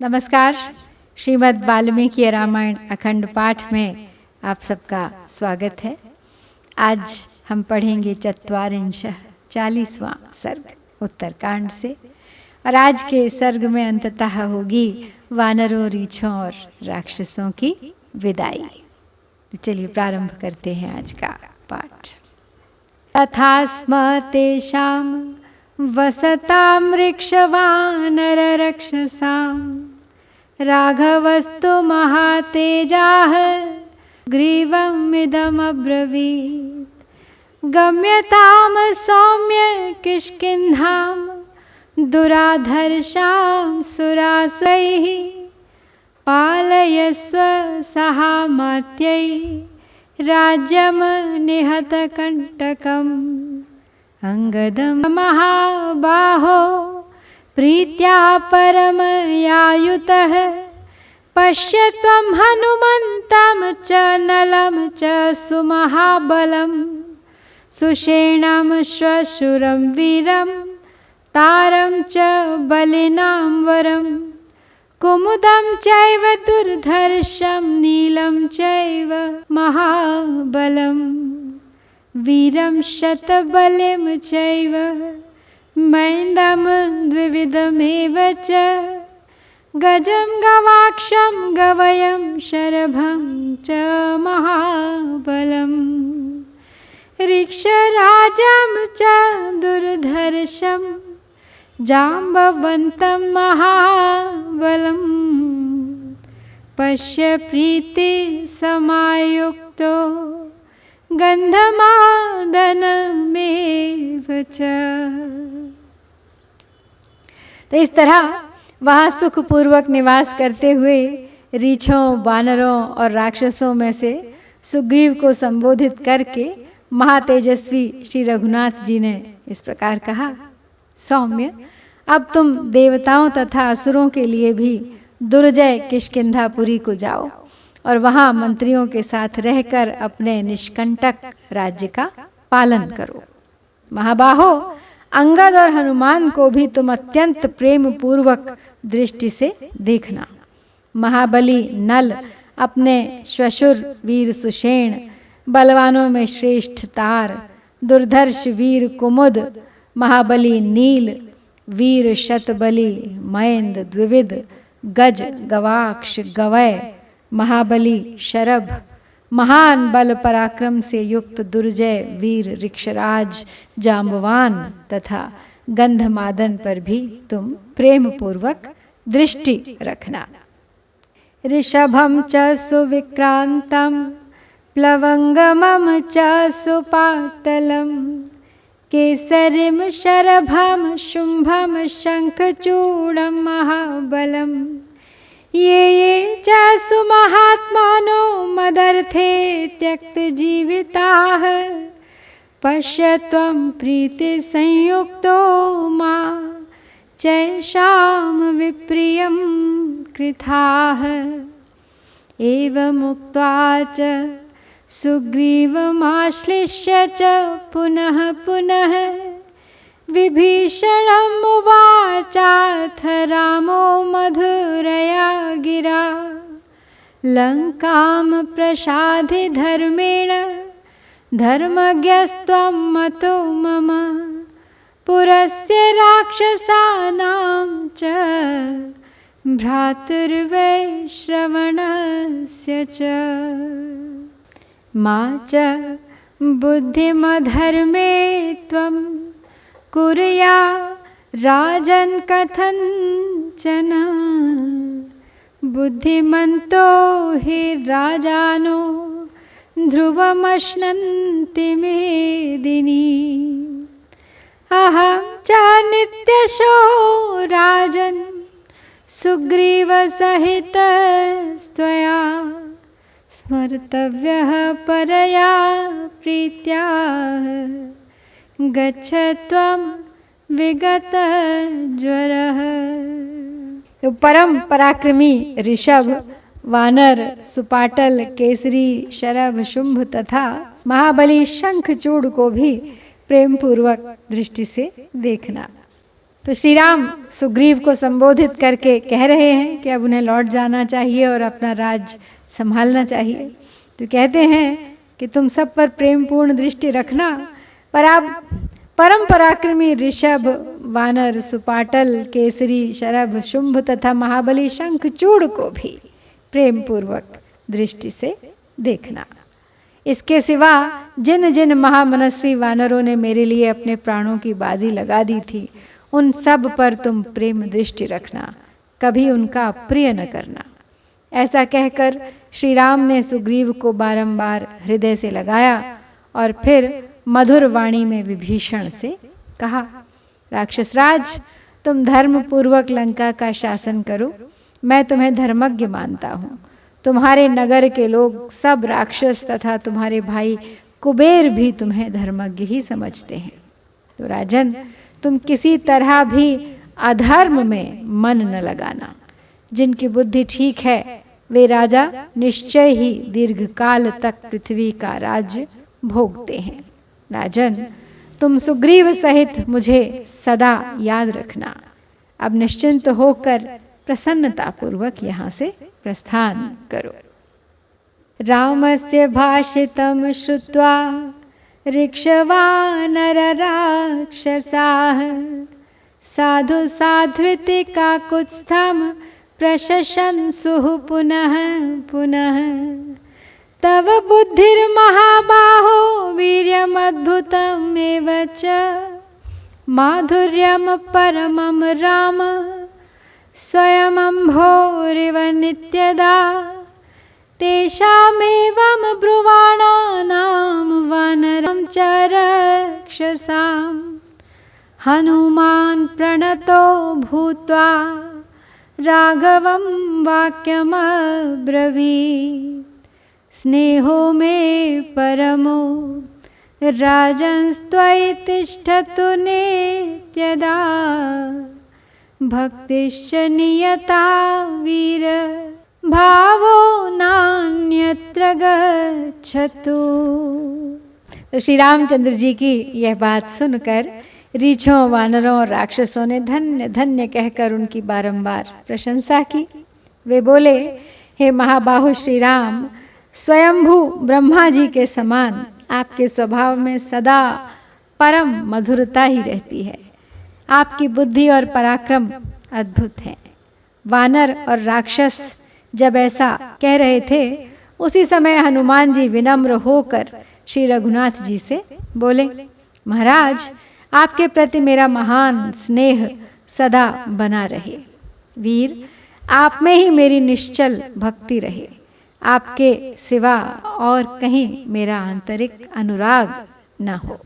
नमस्कार। श्रीमद् वाल्मीकि रामायण अखंड पाठ में आप सबका स्वागत है। आज हम पढ़ेंगे 40वां सर्ग उत्तरकांड से, और आज के सर्ग में अंततः होगी वानरों, रीछों और राक्षसों की विदाई। तो चलिए प्रारंभ करते हैं आज का पाठ। तथा स्म तेषां वसतां वृक्षवानररक्षसां राघवस्तु महातेजाः ग्रीवमिदमब्रवीत् गम्यतां सौम्य किष्किन्धां दुराधर्षां सुरासुरैः पालयस्व सहामात्यैः राज्यं निहतकण्टकम् अंगदं महाबाहो प्रीत्या परमयायुतः पश्य त्वं हनुमन्तं च नलं च सुमहाबलं सुषेणं श्वशुरं वीरं तारं च बलिनां वरं कुमुदं चैव दुर्धर्षं नीलं चैव महाबलम् वीरं शतबलिं चैव मैन्दं द्विविधमेव च गजं गवाक्षं गवयं शरभं च महाबलम् ऋक्षराजं च दुर्धर्षं जाम्बवन्तं महाबलं पश्य प्रीति समायुक्तो गंधमादनमेव च। तो इस तरह वहाँ सुखपूर्वक निवास करते हुए रीछों, वानरों और राक्षसों में से सुग्रीव को संबोधित करके महातेजस्वी श्री रघुनाथ जी ने इस प्रकार कहा, सौम्य, अब तुम देवताओं तथा असुरों के लिए भी दुर्जय किष्किंधापुरी को जाओ और वहाँ मंत्रियों के साथ रहकर अपने निष्कंटक राज्य का पालन करो। महाबाहो, अंगद और हनुमान को भी तुम अत्यंत प्रेम पूर्वक दृष्टि से देखना। महाबली नल अपने श्वशुर वीर सुषेण, बलवानों में श्रेष्ठ तार, दुर्धर्ष वीर कुमुद, महाबली नील, वीर शतबली मैंद द्विविध, गज गवाक्ष गवय, महाबली शरभ, महान बल पराक्रम से युक्त दुर्जय वीर ऋक्षराज जाम्बवान तथा गंधमादन पर भी तुम प्रेम पूर्वक दृष्टि रखना। ऋषभं च सुविक्रांतं प्लवंगमं च सुपाटलं केसरिं शरभं शुंभं शंखचूडं महाबलम् ये च सुमहात्मानो मदर्थे त्यक्तजीविताः पश्य त्वं प्रीतिसंयुक्तो मा चैषां विप्रियं कृताः। एवमुक्त्वा च सुग्रीवमाश्लिष्य च पुनः पुनः विभीषणम् उवाचाथ रामो मधुरया गिरा लंकां प्रसादि धर्मेण धर्मज्ञस्त्वं मतो मम पुरस्य राक्षसानां च भ्रातुर्वैश्रवणस्य च मा च बुद्धिमधर्मे त्वं कुर्या राजन् कथञ्चन बुद्धिमन्तो हि राजानो ध्रुवमश्नन्ति मेदिनी अहं च नित्यशो राजन् सुग्रीवसहितस्त्वया स्मर्तव्यः परया प्रीत्या गच्छ त्वं विगत ज्वरः। तो परम पराक्रमी ऋषभ, वानर, सुपाटल, केसरी, शरभ, शुंभ तथा महाबली शंखचूड़ को भी प्रेम पूर्वक दृष्टि से देखना। तो श्री राम सुग्रीव को संबोधित करके कह रहे हैं कि अब उन्हें लौट जाना चाहिए और अपना राज संभालना चाहिए। तो कहते हैं कि तुम सब पर प्रेम पूर्ण दृष्टि रखना, पर आप परम पराक्रमी ऋषभ, वानर, सुपाटल, केसरी, शरभ, शुंभ तथा महाबली शंखचूड़ को भी प्रेम पूर्वक दृष्टि से देखना। इसके सिवा जिन जिन महामनस्वी वानरों ने मेरे लिए अपने प्राणों की बाजी लगा दी थी, उन सब पर तुम प्रेम दृष्टि रखना, कभी उनका अप्रिय न करना। ऐसा कहकर श्री राम ने सुग्रीव को बारंबार हृदय से लगाया और फिर मधुर वाणी में विभीषण से कहा, राक्षसराज, तुम धर्म पूर्वक लंका का शासन करो, मैं तुम्हें धर्मज्ञ मानता हूँ। तुम्हारे नगर के लोग सब राक्षस तथा तुम्हारे भाई कुबेर भी तुम्हें धर्मज्ञ ही समझते हैं। तो राजन, तुम किसी तरह भी अधर्म में मन न लगाना। जिनकी बुद्धि ठीक है वे राजा निश्चय ही दीर्घकाल तक पृथ्वी का राज्य भोगते हैं। राजन, तुम सुग्रीव सहित मुझे सदा याद रखना। अब निश्चिंत होकर प्रसन्नता पूर्वक यहाँ से प्रस्थान करो। रामस्य भाषितं श्रुत्वा ऋक्षवानर राक्षसाः साधु साध्विति काकुत्स्थं प्रशशंसुः पुनः पुनः। तव बुद्धिर्महाबाहो वीर्यमद्भुतमेव च माधुर्यं परमं राम स्वयमंभोरिव नित्यदा। तेषामेवं ब्रुवाणानां वानरं च राक्षसां हनुमान् प्रणतो भूत्वा राघवं वाक्यमब्रवीत्। स्नेहो मे परमो राजन्स्त्वयि तिष्ठतु नित्यदा। भक्तिश्च नियता वीर भावो नान्यत्र गच्छतु। तो श्री रामचंद्र जी की यह बात सुनकर रीछों, वानरों और राक्षसों ने धन्य धन्य कहकर उनकी बारंबार प्रशंसा की। वे बोले, हे महाबाहु श्री राम, स्वयंभू ब्रह्मा जी के समान आपके स्वभाव में सदा परम मधुरता ही रहती है। आपकी बुद्धि और पराक्रम अद्भुत हैं। वानर और राक्षस जब ऐसा कह रहे थे, उसी समय हनुमान जी विनम्र होकर श्री रघुनाथ जी से बोले, महाराज, आपके प्रति मेरा महान स्नेह सदा बना रहे। वीर, आप में ही मेरी निश्चल भक्ति रहे। आपके सिवा और कहीं मेरा आंतरिक अनुराग न हो।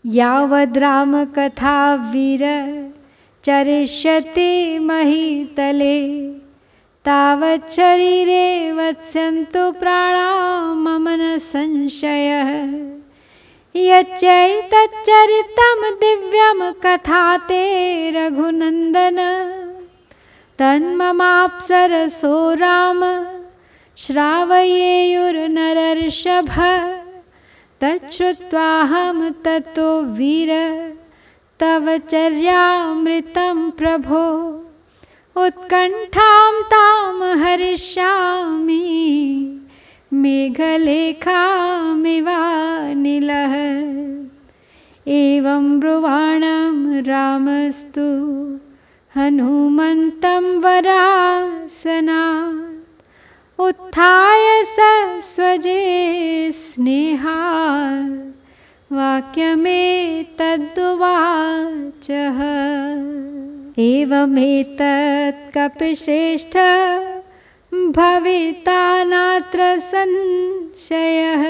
यावद् राम कथा वीर चरिष्यति महीतले तावत् शरीरे वत्स्यन्तु प्राणा मम न संशयः। यच्चैतच्चरितं दिव्यं कथाते रघुनन्दन तन्ममाप्सरसो राम श्रावयेयुर्नरर्षभ। तच्छ्रुत्वाहं ततो वीर तव चर्यामृतं प्रभो उत्कण्ठां तां हरिष्यामि मेघलेखामिवानिलः। एवं ब्रुवाणं रामस्तु हनुमन्तं वरासनात् उत्थाय सस्वजे स्नेहात् वाक्यमेतद्वाचः। एवमेतत् कपिश्रेष्ठ भविता नात्र संशयः।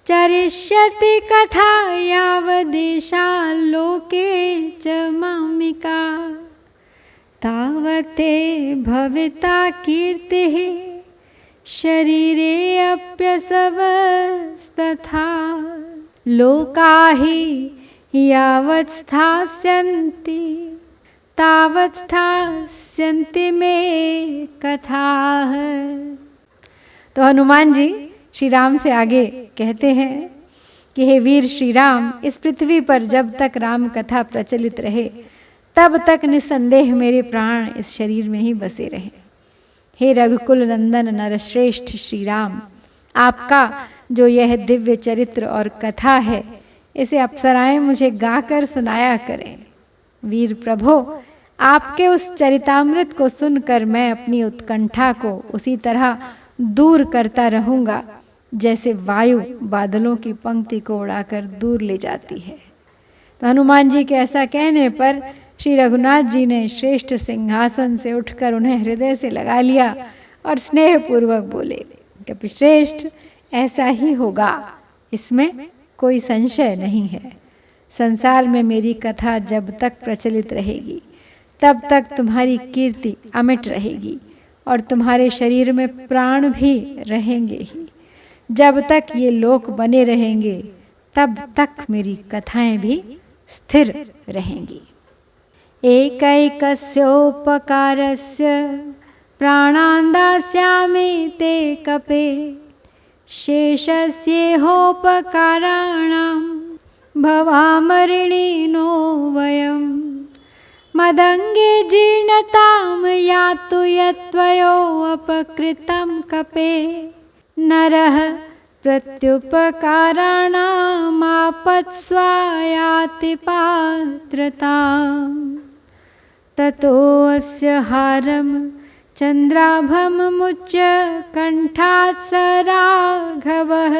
चरिष्यति कथा यावदेषा लोके च मामिका तावते भविता कीर्तिः शरीरे अप्यसवस्तथा। लोका हि यावत् स्थास्यन्ति तावत् स्थास्यन्ति मे कथाः। तो हनुमान जी श्री राम से आगे कहते हैं कि हे वीर श्री राम, इस पृथ्वी पर जब तक राम कथा प्रचलित रहे तब तक निस्संदेह मेरे प्राण इस शरीर में ही बसे रहे। हे रघुकुल नंदन नरश्रेष्ठ श्री राम, आपका जो यह दिव्य चरित्र और कथा है इसे अप्सराएं मुझे गाकर सुनाया करें। वीर प्रभो, आपके उस चरितामृत को सुनकर मैं अपनी उत्कंठा को उसी तरह दूर करता रहूँगा जैसे वायु बादलों की पंक्ति को उड़ाकर दूर ले जाती है। तो हनुमान जी के ऐसा कहने पर श्री रघुनाथ जी ने श्रेष्ठ सिंहासन से उठकर उन्हें हृदय से लगा लिया और स्नेहपूर्वक बोले, कपिश्रेष्ठ ऐसा ही होगा, इसमें कोई संशय नहीं है। संसार में मेरी कथा जब तक प्रचलित रहेगी तब तक तुम्हारी कीर्ति अमिट रहेगी और तुम्हारे शरीर में प्राण भी रहेंगे ही। जब तक ये लोक बने रहेंगे तब तक मेरी कथाएं भी स्थिर रहेंगी। एकैकस्योपकारस्य प्राणान् दास्यामि ते कपे, शेषस्येहोपकाराणां भवामऋणिनो वयम्। मदङ्गे जीर्णतां यातु यत्त्वयोपकृतं कपे, नरः प्रत्युपकाराणामापत्स्वायाति पात्रताम्। ततोऽस्य हारं चन्द्राभमुच्य कण्ठात् स राघवः,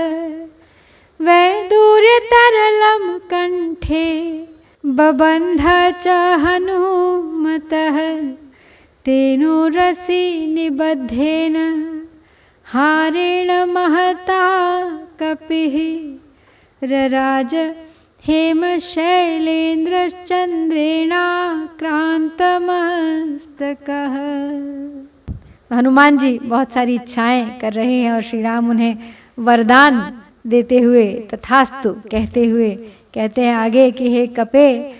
वैदूर्यतरलं कण्ठे बबन्ध च हनुमतः। तेनोरसि निबद्धेन हारेण महता कपिः, रराज हेमशैलेन्द्रश्चन्द्रेणाक्रान्तमस्तकः। हनुमान जी बहुत सारी इच्छाएं कर रहे हैं और श्री राम उन्हें वरदान देते हुए तथास्तु कहते हुए कहते हैं आगे कि हे कपे,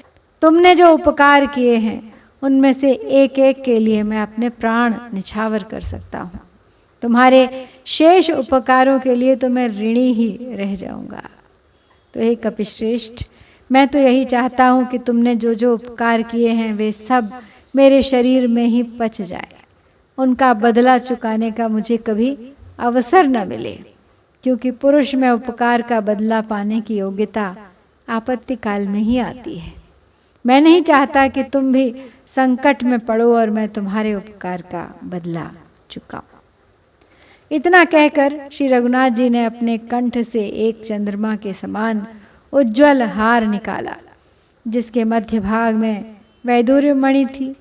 तुमने जो उपकार किए हैं उनमें से एक एक के लिए मैं अपने प्राण निछावर कर सकता हूँ। तुम्हारे शेष उपकारों के लिए तो मैं ऋणी ही रह जाऊंगा। तो हे कपिश्रेष्ठ, मैं तो यही चाहता हूँ कि तुमने जो जो उपकार किए हैं वे सब मेरे शरीर में ही पच जाए, उनका बदला चुकाने का मुझे कभी अवसर न मिले, क्योंकि पुरुष में उपकार का बदला पाने की योग्यता आपत्ति काल में ही आती है। मैं नहीं चाहता कि तुम भी संकट में पड़ो और मैं तुम्हारे उपकार का बदला चुकाऊं। इतना कहकर श्री रघुनाथ जी ने अपने कंठ से एक चंद्रमा के समान उज्ज्वल हार निकाला, जिसके मध्य भाग में वैदूर्य मणि थी।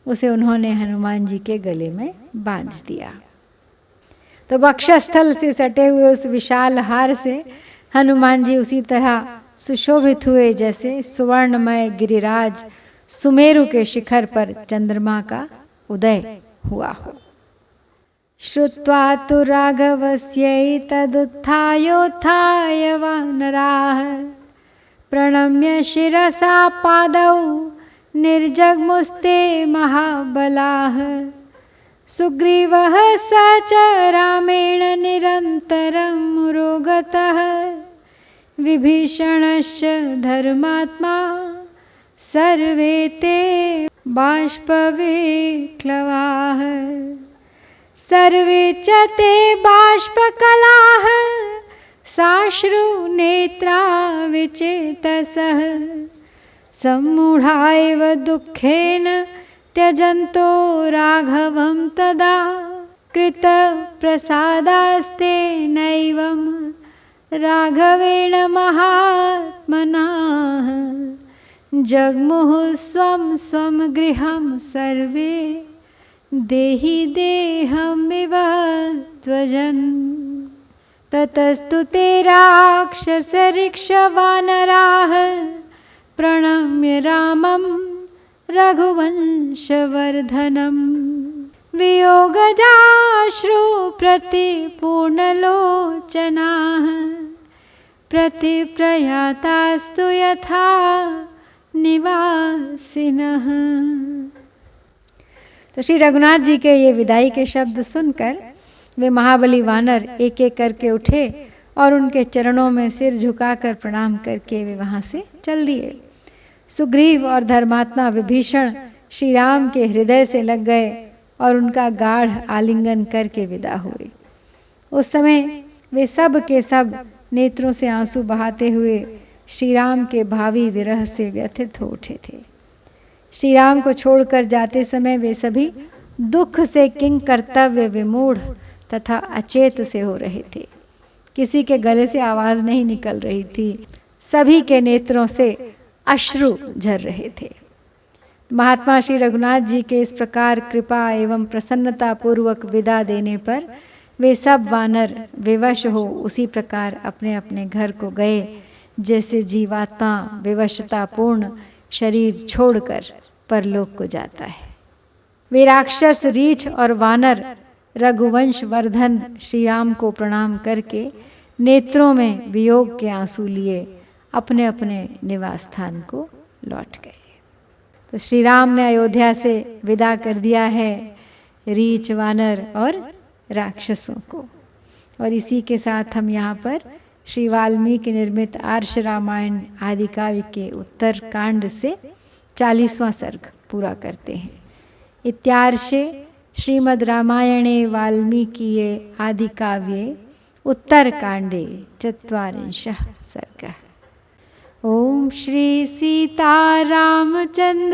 उसे उन्होंने हनुमान जी के गले में बांध दिया। तो वक्षस्थल से सटे हुए उस विशाल हार से हनुमान जी उसी तरह सुशोभित हुए जैसे सुवर्णमय गिरिराज सुमेरु के शिखर पर चंद्रमा का उदय हुआ हो। श्रुत्वा तु राघवस्यैतदुत्थायोत्थाय वानराः, प्रणम्य शिरसा पादौ निर्जग्मुस्ते महाबलाः। सुग्रीवः स च रामेण निरन्तरं रोगतः, विभीषणश्च धर्मात्मा सर्वे ते बाष्पविक्लवाः। सर्वे च ते बाष्पकलाः साश्रुनेत्रा विचेतसः। सम्मूढा इव दुःखेन त्यजन्तो राघवं तदा, कृतप्रसादास्ते नैवं राघवेण महात्मना। जग्मुः स्वं स्वं गृहं सर्वे, देहि देहमिव त्वजन्। ततस्तु ते राक्षसऋक्षवानराः, प्रणम्य रामं रघुवंशवर्धनम्। वियोगजाश्रु प्रतिपूर्णलोचनाः, प्रतिप्रयातास्तु यथा निवासिनः। तो श्री रघुनाथ जी के ये विदाई के शब्द सुनकर वे महाबली वानर एक एक करके उठे और उनके चरणों में सिर झुकाकर प्रणाम करके वे वहाँ से चल दिए। सुग्रीव और धर्मात्मा विभीषण श्री राम के हृदय से लग गए और उनका गाढ़ आलिंगन करके विदा हुए। उस समय वे सब के सब नेत्रों से आंसू बहाते हुए श्री राम के भावी विरह से व्यथित हो उठे थे। श्री राम को छोड़कर जाते समय वे सभी दुख से किंग कर्तव्य विमूढ़ तथा अचेत से हो रहे थे। किसी के गले से आवाज नहीं निकल रही थी, सभी के नेत्रों से अश्रु झर रहे थे। महात्मा श्री रघुनाथ जी के इस प्रकार कृपा एवं प्रसन्नता पूर्वक विदा देने पर वे सब वानर विवश हो उसी प्रकार अपने अपने घर को गए जैसे जीवात्मा विवशतापूर्ण शरीर छोड़कर परलोक को जाता है। वे राक्षस, रीछ और वानर रघुवंश वर्धन श्री राम को प्रणाम करके नेत्रों में वियोग के आंसू लिए अपने अपने निवास स्थान को लौट गए। तो श्री राम ने अयोध्या से विदा कर दिया है रीछ, वानर और राक्षसों को। और इसी के साथ हम यहाँ पर श्री वाल्मीकि निर्मित आर्ष रामायण आदि काव्य के उत्तर कांड से 40वां सर्ग पूरा करते हैं। इत्यार्षे श्रीमद् रामायणे वाल्मीकिये आदि काव्ये उत्तर कांडे 44 सर्गः। ओम श्री सीता रामचंद्राभ्यां